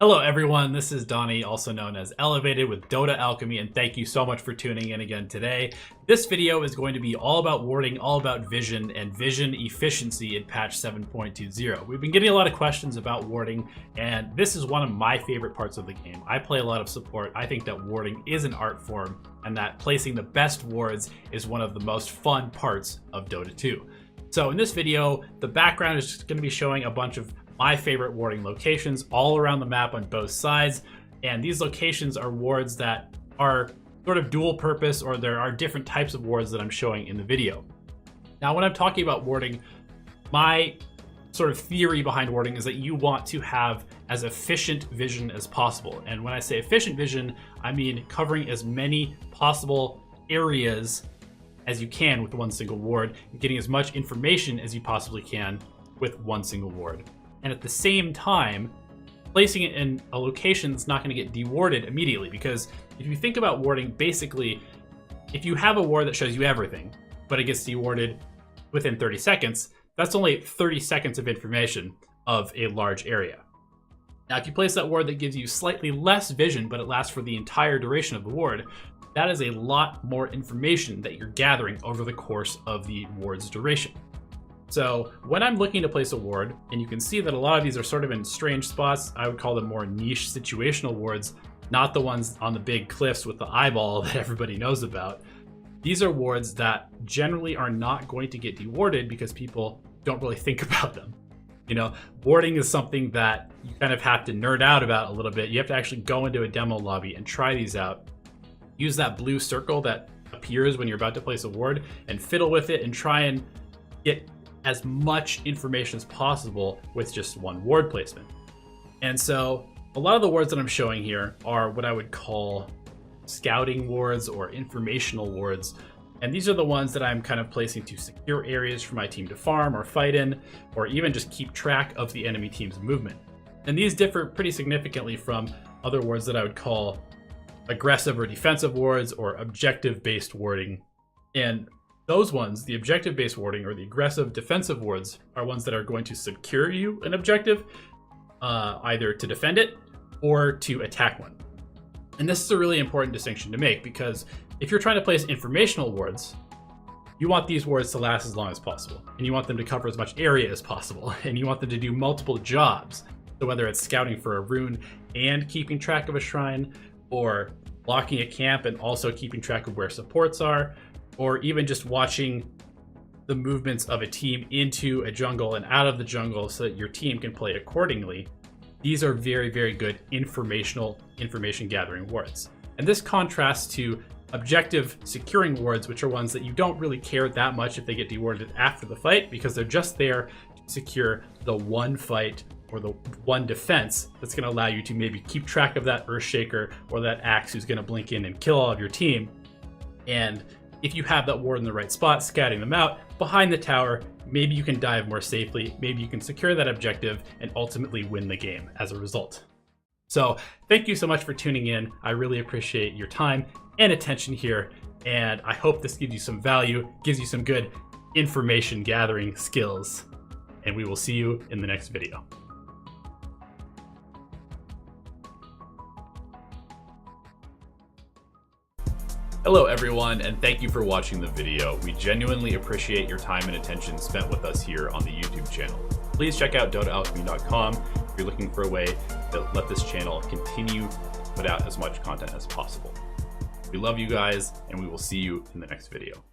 Hello everyone, this is Donnie, also known as Elevated with Dota Alchemy, and thank you so much for tuning in again today. This video is going to be all about warding, all about vision, and vision efficiency in patch 7.20. We've been getting a lot of questions about warding, and this is one of my favorite parts of the game. I play a lot of support. I think that warding is an art form, and that placing the best wards is one of the most fun parts of Dota 2. So in this video, the background is just going to be showing a bunch of my favorite warding locations all around the map on both sides, and these locations are wards that are sort of dual purpose, or there are different types of wards that I'm showing in the video. Now when I'm talking about warding, my sort of theory behind warding is that you want to have as efficient vision as possible, and when I say efficient vision, I mean covering as many possible areas as you can with one single ward, and getting as much information as you possibly can with one single ward. And at the same time, placing it in a location that's not going to get dewarded immediately. Because if you think about warding, basically, if you have a ward that shows you everything, but it gets dewarded within 30 seconds, that's only 30 seconds of information of a large area. Now, if you place that ward that gives you slightly less vision, but it lasts for the entire duration of the ward, that is a lot more information that you're gathering over the course of the ward's duration. So when I'm looking to place a ward, and you can see that a lot of these are sort of in strange spots, I would call them more niche situational wards, not the ones on the big cliffs with the eyeball that everybody knows about. These are wards that generally are not going to get dewarded because people don't really think about them. You know, warding is something that you kind of have to nerd out about a little bit. You have to actually go into a demo lobby and try these out. Use that blue circle that appears when you're about to place a ward and fiddle with it and try and get as much information as possible with just one ward placement. And so a lot of the wards that I'm showing here are what I would call scouting wards or informational wards. And these are the ones that I'm kind of placing to secure areas for my team to farm or fight in, or even just keep track of the enemy team's movement. And these differ pretty significantly from other wards that I would call aggressive or defensive wards or objective-based warding. And those ones, the objective-based warding or the aggressive defensive wards, are ones that are going to secure you an objective, either to defend it or to attack one. And this is a really important distinction to make, because if you're trying to place informational wards, you want these wards to last as long as possible, and you want them to cover as much area as possible, and you want them to do multiple jobs. So whether it's scouting for a rune and keeping track of a shrine, or blocking a camp and also keeping track of where supports are, or even just watching the movements of a team into a jungle and out of the jungle so that your team can play accordingly. These are very, very good information gathering wards. And this contrasts to objective securing wards, which are ones that you don't really care that much if they get dewarded after the fight, because they're just there to secure the one fight or the one defense that's going to allow you to maybe keep track of that Earthshaker or that Axe who's going to blink in and kill all of your team. And if you have that ward in the right spot, scouting them out behind the tower, maybe you can dive more safely, maybe you can secure that objective and ultimately win the game as a result. So thank you so much for tuning in. I really appreciate your time and attention here, and I hope this gives you some value, gives you some good information gathering skills, and we will see you in the next video. Hello everyone, and thank you for watching the video. We genuinely appreciate your time and attention spent with us here on the YouTube channel. Please check out DotaAlchemy.com if you're looking for a way to let this channel continue to put out as much content as possible. We love you guys, and we will see you in the next video.